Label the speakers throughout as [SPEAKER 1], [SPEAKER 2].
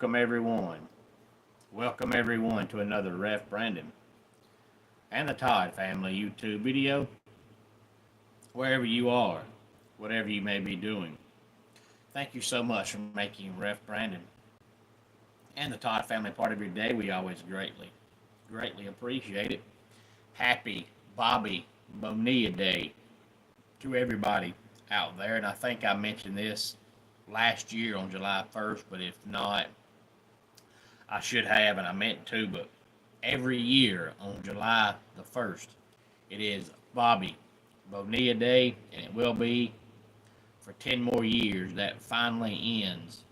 [SPEAKER 1] everyone. Welcome everyone to another Ref Brandon and the Todd Family YouTube video. Wherever you are, whatever you may be doing, thank you so much for making Ref Brandon and the Todd Family part of your day. We always greatly appreciate it. Happy Bobby Bonilla Day to everybody out there. And I think I mentioned this last year on July 1st, but if not, I should have, and I meant to, but every year on July the 1st, it is Bobby Bonilla Day, and it will be for 10 more years. That finally ends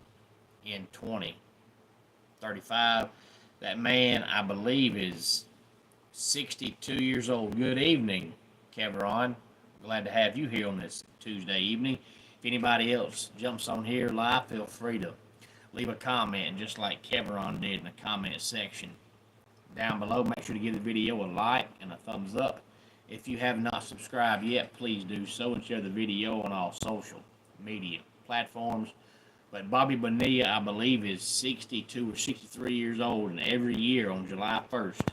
[SPEAKER 1] in 2035. That man, I believe, is 62 years old. Good evening, Kevron. Glad to have you here on this Tuesday evening. If anybody else jumps on here live, feel free to leave a comment, just like Kevron did in the comment section down below. Make sure to give the video a like and a thumbs up. If you have not subscribed yet, please do so and share the video on all social media platforms. But Bobby Bonilla, I believe, is 62 or 63 years old, and every year on July 1st,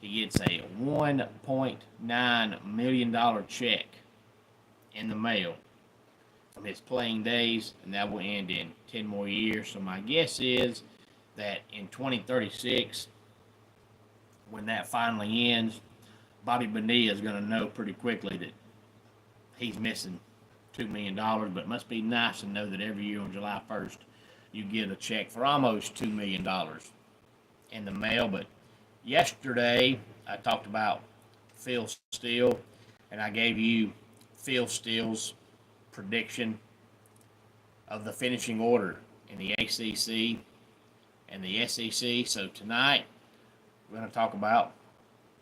[SPEAKER 1] he gets a $1.9 million check in the mail from his playing days, and that will end in 10 more years. So my guess is that in 2036, when that finally ends, Bobby Bonilla is going to know pretty quickly that he's missing $2 million, but it must be nice to know that every year on July 1st, you get a check for almost $2 million in the mail. But yesterday, I talked about Phil Steele, and I gave you Phil Steele's prediction of the finishing order in the ACC and the SEC. So tonight, we're going to talk about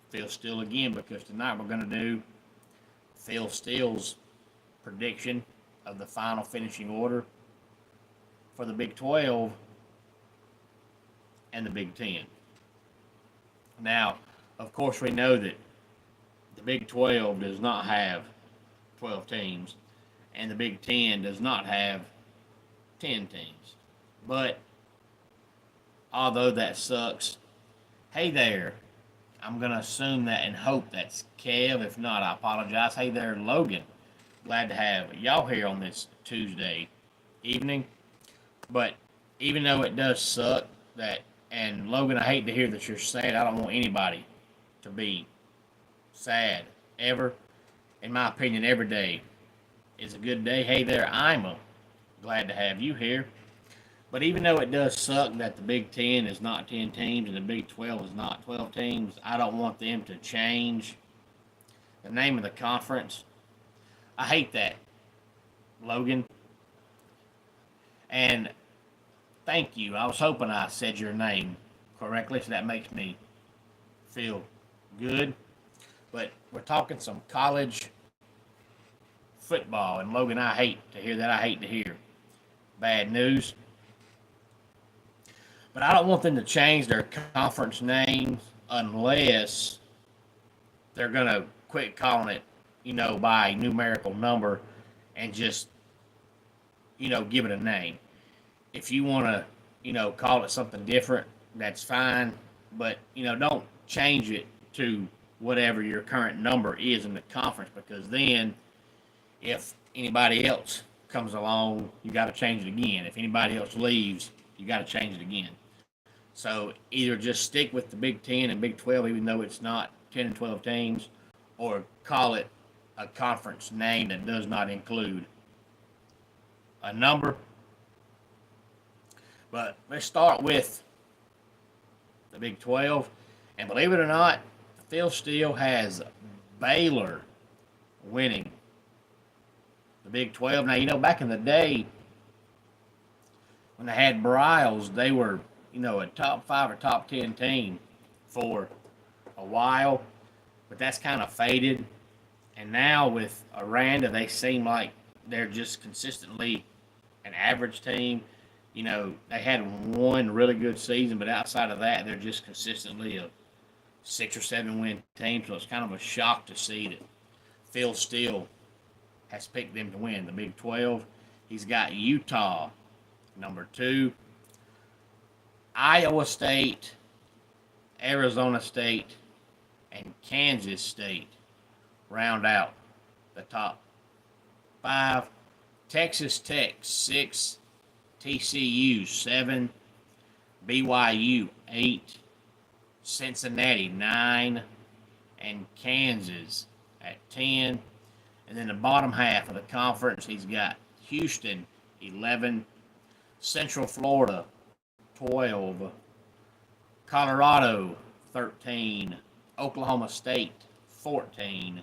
[SPEAKER 1] Phil Steele again, because tonight we're going to do Phil Steele's prediction of the final finishing order for the Big 12 and the Big 10. Now, of course, we know that the Big 12 does not have 12 teams, and the Big 10 does not have 10 teams. But although that sucks, hey there, I'm going to assume that and hope that's Kev. If not, I apologize. Hey there, Logan. Glad to have y'all here on this Tuesday evening. But even though it does suck that, and Logan, I hate to hear that you're sad. I don't want anybody to be sad ever. In my opinion, every day is a good day. Hey there, glad to have you here. But even though it does suck that the Big 10 is not 10 teams and the Big 12 is not 12 teams, I don't want them to change the name of the conference. I hate that, Logan. And thank you. I was hoping I said your name correctly, so that makes me feel good. But we're talking some college football, and Logan, I hate to hear that. I hate to hear bad news. But I don't want them to change their conference names unless they're going to quit calling it, by numerical number and just, give it a name. If you want to, call it something different, that's fine. But, don't change it to whatever your current number is in the conference, because then if anybody else comes along, you got to change it again. If anybody else leaves, you got to change it again. So either just stick with the Big 10 and Big 12, even though it's not 10 and 12 teams, or call it a conference name that does not include a number. But let's start with the Big 12. And believe it or not, Phil Steele has Baylor winning the Big 12. Now, back in the day when they had Bryles, they were, a top 5 or top 10 team for a while. But that's kind of faded. And now with Aranda, they seem like they're just consistently an average team. They had one really good season, but outside of that, they're just consistently a 6 or 7 win team. So it's kind of a shock to see that Phil Steele has picked them to win the Big 12. He's got Utah, number 2. Iowa State, Arizona State, and Kansas State round out the top 5. Texas Tech 6, TCU 7, BYU 8, Cincinnati 9, and Kansas at 10. And then the bottom half of the conference, he's got Houston 11, Central Florida 12, Colorado 13, Oklahoma State 14,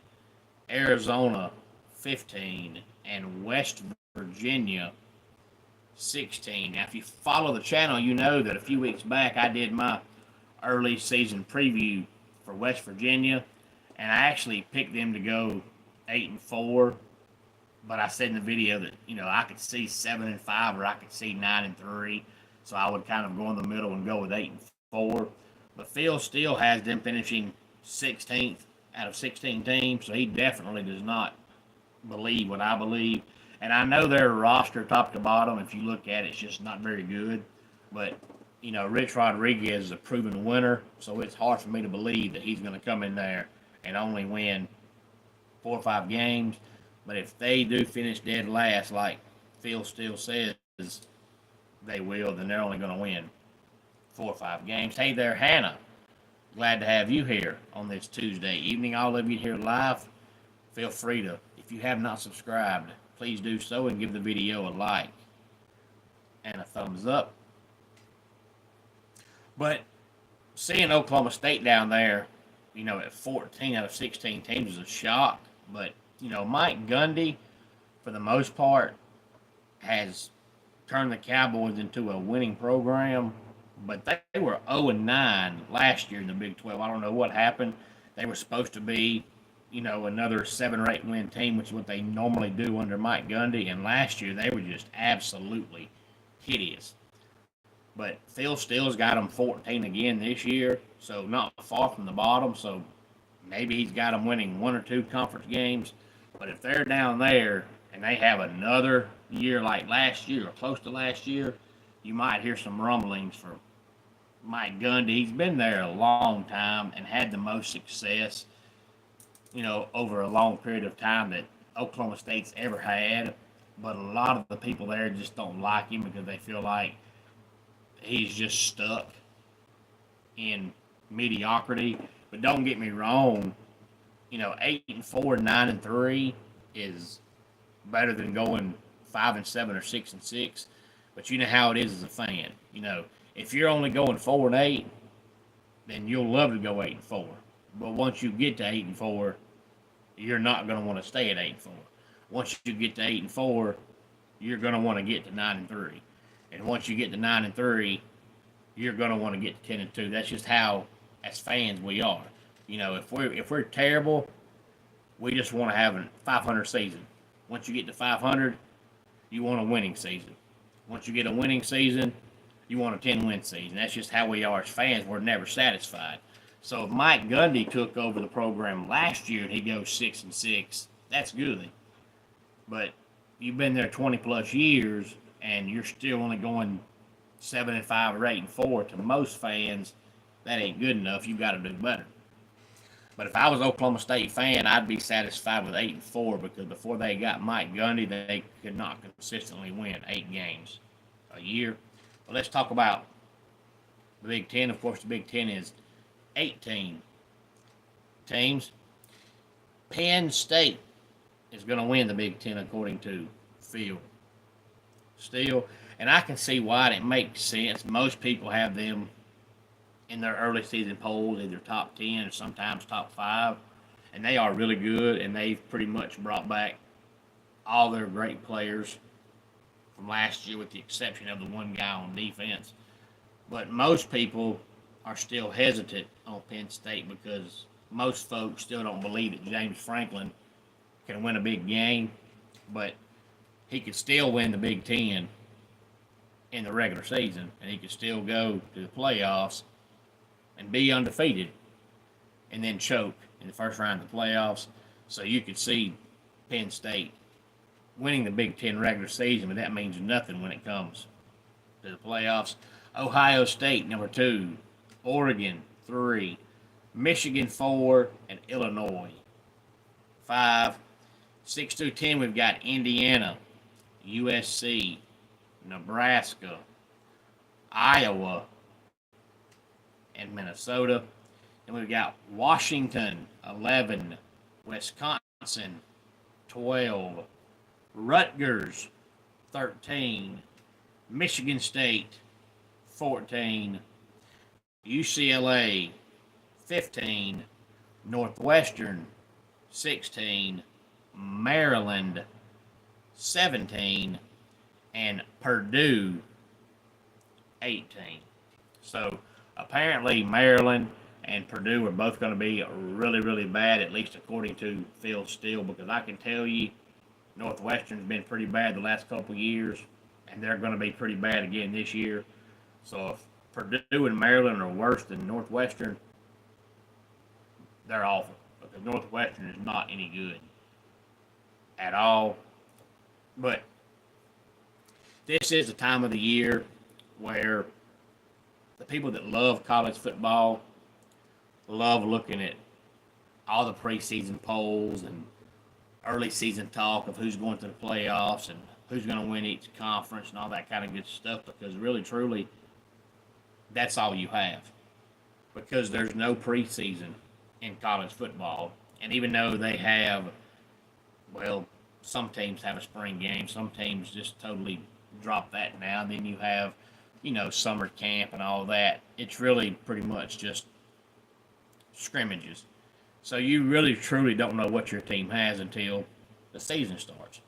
[SPEAKER 1] Arizona 15, and West Virginia 16. Now, if you follow the channel, you know that a few weeks back I did my early season preview for West Virginia, and I actually picked them to go 8-4. But I said in the video that I could see 7-5 or I could see 9-3, so I would kind of go in the middle and go with 8-4. But Phil still has them finishing 16th out of 16 teams, so he definitely does not believe what I believe. And I know their roster top to bottom, if you look at it, it's just not very good. But, Rich Rodriguez is a proven winner, so it's hard for me to believe that he's going to come in there and only win 4 or 5 games. But if they do finish dead last, like Phil still says they will, then they're only going to win 4 or 5 games. Hey there, Hannah. Glad to have you here on this Tuesday evening. All of you here live, feel free to, if you have not subscribed, please do so and give the video a like and a thumbs up. But seeing Oklahoma State down there, at 14 out of 16 teams is a shock. But, Mike Gundy, for the most part, has turned the Cowboys into a winning program. But they were 0-9 last year in the Big 12. I don't know what happened. They were supposed to be, another 7 or 8 win team, which is what they normally do under Mike Gundy. And last year, they were just absolutely hideous. But Phil Still's got them 14 again this year, so not far from the bottom. So maybe he's got them winning 1 or 2 conference games. But if they're down there and they have another year like last year or close to last year, you might hear some rumblings for Mike Gundy. He's been there a long time and had the most success, over a long period of time that Oklahoma State's ever had. But a lot of the people there just don't like him because they feel like he's just stuck in mediocrity. But don't get me wrong, 8-4, 9-3 is better than going 5-7 or 6-6. But you know how it is as a fan. If you're only going 4-8, then you'll love to go 8-4. But once you get to 8-4, you're not going to want to stay at 8-4. Once you get to 8-4, you're going to want to get to 9-3. And once you get to 9-3, you're going to want to get to 10-2. That's just how, as fans, we are. If we're terrible, we just want to have a 500 season. Once you get to 500, you want a winning season. Once you get a winning season, you want a 10-win season. That's just how we are as fans. We're never satisfied. So if Mike Gundy took over the program last year and he goes 6-6, that's good. But you've been there 20-plus years, and you're still only going 7-5 or 8-4. To most fans, that ain't good enough. You got to do better. But if I was an Oklahoma State fan, I'd be satisfied with 8-4 because before they got Mike Gundy, they could not consistently win 8 games a year. But let's talk about the Big Ten. Of course, the Big Ten is 18 teams. Penn State is going to win the Big Ten according to Phil Steele. And I can see why it makes sense. Most people have them in their early season polls, either top 10 or sometimes top 5. And they are really good, and they've pretty much brought back all their great players from last year with the exception of the one guy on defense. But most people are still hesitant on Penn State because most folks still don't believe that James Franklin can win a big game, but he could still win the Big Ten in the regular season, and he could still go to the playoffs and be undefeated and then choke in the first round of the playoffs. So you could see Penn State winning the Big Ten regular season, but that means nothing when it comes to the playoffs. Ohio State, number 2. Oregon, 3. Michigan, 4. And Illinois, 5. 6 through 10, we've got Indiana, USC, Nebraska, Iowa, and Minnesota. And we've got Washington, 11. Wisconsin, 12. Rutgers, 13. Michigan State, 14. UCLA, 15. Northwestern, 16. Maryland, 17. And Purdue, 18. So apparently Maryland and Purdue are both going to be really, really bad, at least according to Phil Steele, because I can tell you Northwestern's been pretty bad the last couple of years, and they're going to be pretty bad again this year. So if Purdue and Maryland are worse than Northwestern, they're awful, because Northwestern is not any good at all. But this is the time of the year where the people that love college football love looking at all the preseason polls and early season talk of who's going to the playoffs and who's going to win each conference and all that kind of good stuff, because really, truly, that's all you have, because there's no preseason in college football. And even though they have, well, some teams have a spring game, some teams just totally drop that now. And then you have, summer camp and all that. It's really pretty much just scrimmages. So you really, truly don't know what your team has until the season starts.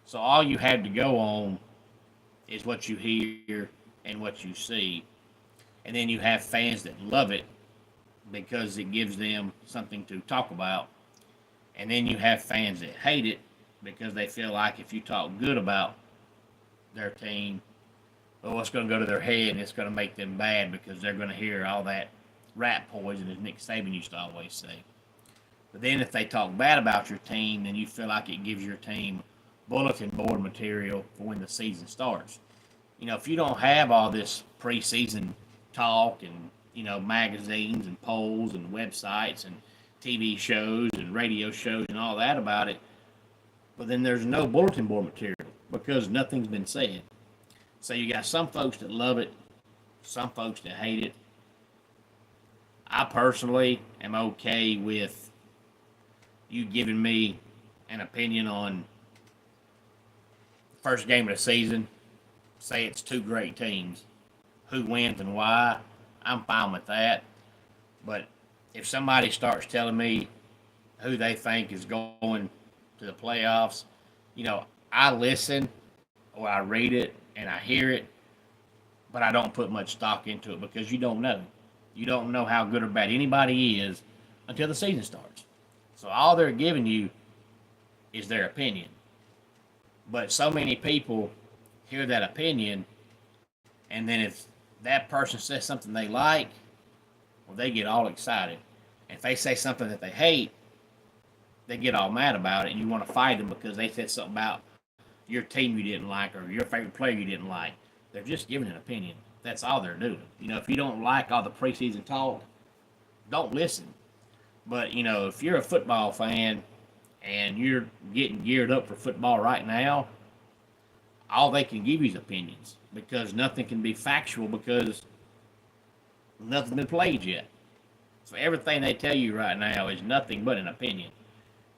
[SPEAKER 1] So all you have to go on is what you hear and what you see. And then you have fans that love it because it gives them something to talk about. And then you have fans that hate it because they feel like if you talk good about their team, well, it's going to go to their head and it's going to make them bad because they're going to hear all that rat poison, as Nick Saban used to always say. But then if they talk bad about your team, then you feel like it gives your team bulletin board material for when the season starts. If you don't have all this preseason talk and, magazines and polls and websites and TV shows and radio shows and all that about it, but then there's no bulletin board material because nothing's been said. So you got some folks that love it, some folks that hate it. I personally am okay with you giving me an opinion on the first game of the season. Say it's 2 great teams. Who wins and why? I'm fine with that. But if somebody starts telling me who they think is going to the playoffs, I listen or I read it and I hear it, but I don't put much stock into it because you don't know. You don't know how good or bad anybody is until the season starts. So all they're giving you is their opinion. But so many people hear that opinion, and then if that person says something they like, well, they get all excited. And if they say something that they hate, they get all mad about it, and you want to fight them because they said something about your team you didn't like or your favorite player you didn't like. They're just giving an opinion. That's all they're doing. If you don't like all the preseason talk, don't listen. But, if you're a football fan and you're getting geared up for football right now, all they can give you is opinions because nothing can be factual because nothing's been played yet. So everything they tell you right now is nothing but an opinion.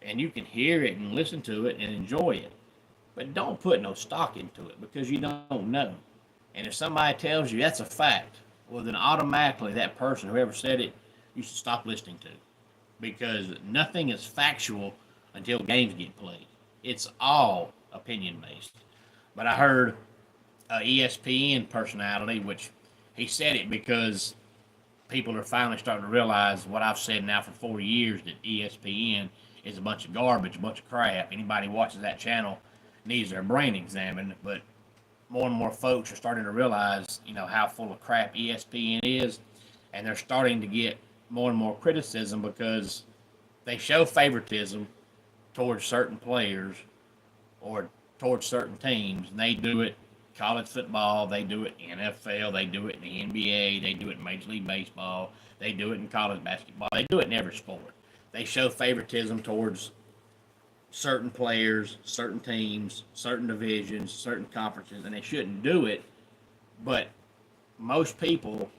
[SPEAKER 1] And you can hear it and listen to it and enjoy it. But don't put no stock into it because you don't know. And if somebody tells you that's a fact, well, then automatically that person, whoever said it, you should stop listening to. Because nothing is factual until games get played. It's all opinion-based. But I heard an ESPN personality, which he said it because people are finally starting to realize what I've said now for 4 years, that ESPN is a bunch of garbage, a bunch of crap. Anybody watches that channel needs their brain examined, but more and more folks are starting to realize, how full of crap ESPN is, and they're starting to get more and more criticism because they show favoritism towards certain players or towards certain teams, and they do it college football, they do it in NFL, they do it in the NBA, they do it in Major League Baseball, they do it in college basketball, they do it in every sport. They show favoritism towards certain players, certain teams, certain divisions, certain conferences, and they shouldn't do it. But most people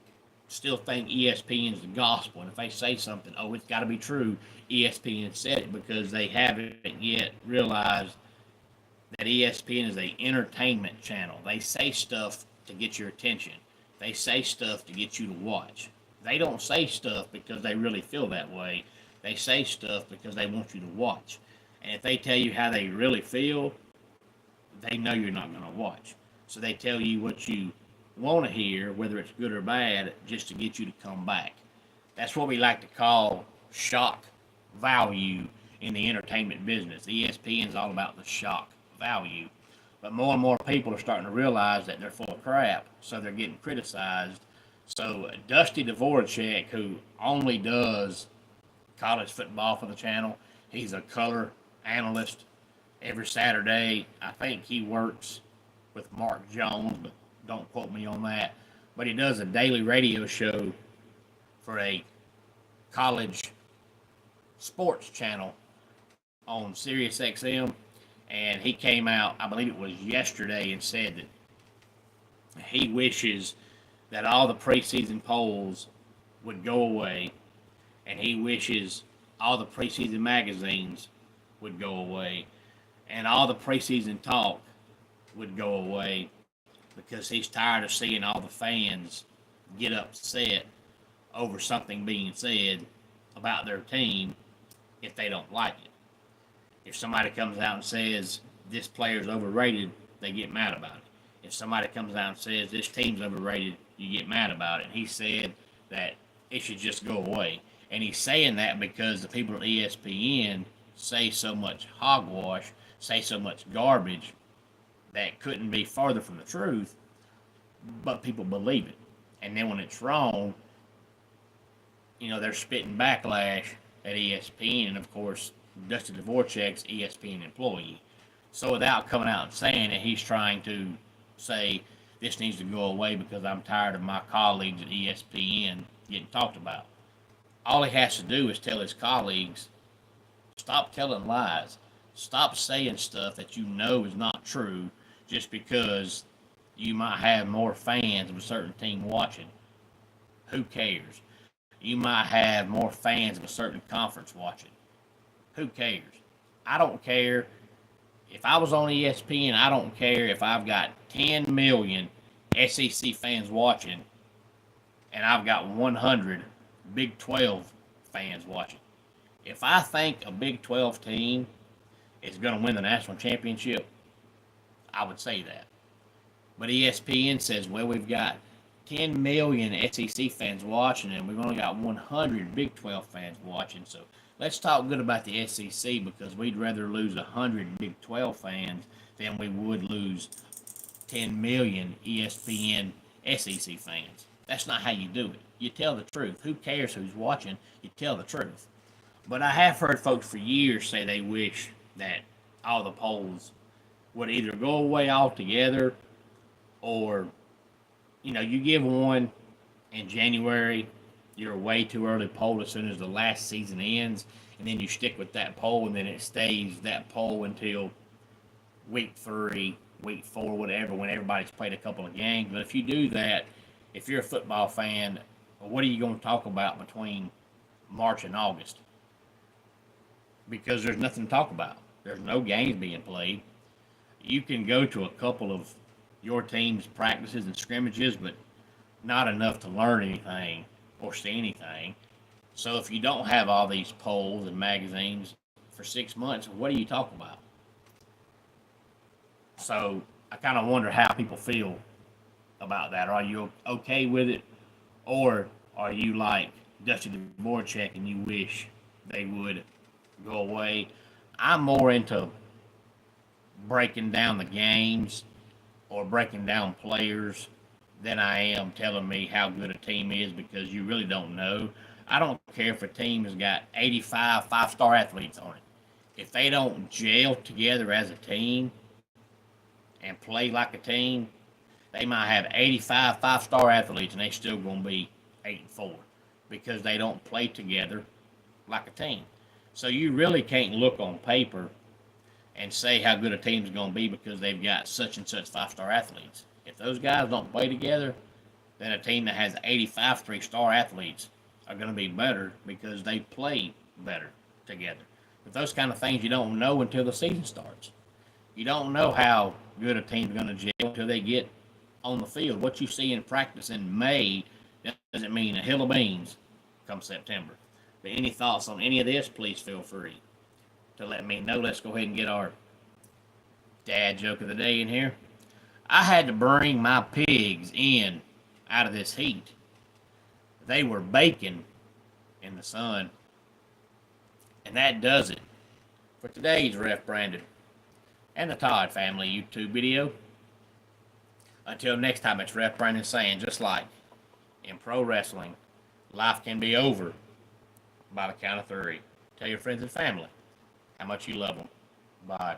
[SPEAKER 1] still think ESPN is the gospel, and if they say something, oh, it's got to be true. ESPN said it because they haven't yet realized that ESPN is an entertainment channel. They say stuff to get your attention. They say stuff to get you to watch. They don't say stuff because they really feel that way. They say stuff because they want you to watch. And if they tell you how they really feel, they know you're not going to watch. So they tell you what you want to hear, whether it's good or bad, just to get you to come back. That's what we like to call shock value in the entertainment business. ESPN is all about the shock value. But more and more people are starting to realize that they're full of crap, so they're getting criticized. So Dusty Dvorak, who only does college football for the channel, he's a color analyst every Saturday. I think he works with Mark Jones, but don't quote me on that. But he does a daily radio show for a college sports channel on Sirius XM. And he came out, I believe it was yesterday, and said that he wishes that all the preseason polls would go away, and he wishes all the preseason magazines would go away, and all the preseason talk would go away, because he's tired of seeing all the fans get upset over something being said about their team if they don't like it. If somebody comes out and says this player's overrated, they get mad about it. If somebody comes out and says this team's overrated, you get mad about it. And he said that it should just go away. And he's saying that because the people at ESPN say so much hogwash, say so much garbage that couldn't be farther from the truth, but people believe it. And then when it's wrong, they're spitting backlash at ESPN, and of course, Dusty Dvorak's ESPN employee. So without coming out and saying it, he's trying to say this needs to go away because I'm tired of my colleagues at ESPN getting talked about. All he has to do is tell his colleagues, stop telling lies. Stop saying stuff that you know is not true just because you might have more fans of a certain team watching. Who cares? You might have more fans of a certain conference watching. Who cares? I don't care. If I was on ESPN, I don't care if I've got 10 million SEC fans watching and I've got 100 Big 12 fans watching. If I think a Big 12 team is going to win the national championship, I would say that. But ESPN says, well, we've got 10 million SEC fans watching and we've only got 100 Big 12 fans watching, so let's talk good about the SEC because we'd rather lose 100 Big 12 fans than we would lose 10 million ESPN SEC fans. That's not how you do it. You tell the truth. Who cares who's watching? You tell the truth. But I have heard folks for years say they wish that all the polls would either go away altogether or, you give one in January, you're way too early poll as soon as the last season ends, and then you stick with that poll, and then it stays that poll until week 3, week 4, whatever, when everybody's played a couple of games. But if you do that, if you're a football fan, what are you going to talk about between March and August? Because there's nothing to talk about. There's no games being played. You can go to a couple of your team's practices and scrimmages, but not enough to learn anything or see anything. So if you don't have all these polls and magazines for 6 months, what do you talk about? So I kind of wonder how people feel about that. Are you okay with it? Or are you like Dusty Dvorak and you wish they would go away? I'm more into breaking down the games or breaking down players than I am telling me how good a team is, because you really don't know. I don't care if a team has got 85 five-star athletes on it. If they don't gel together as a team and play like a team, They might have 85 five-star athletes, and they still going to be 8-4 because they don't play together like a team. So you really can't look on paper and say how good a team's going to be because they've got such and such five-star athletes. If those guys don't play together, then a team that has 85 three-star athletes are going to be better because they play better together. But those kind of things you don't know until the season starts. You don't know how good a team's going to gel until they get on the field. What you see in practice in May doesn't mean a hill of beans come September. But any thoughts on any of this, please feel free to let me know. Let's go ahead and get our dad joke of the day in here. I had to bring my pigs in out of this heat. They were baking in the sun. And that does it for today's Ref Brandon and the Todd Family YouTube video. Until next time, it's Ref Brandon saying, just like in pro wrestling, life can be over by the count of 3. Tell your friends and family how much you love them. Bye.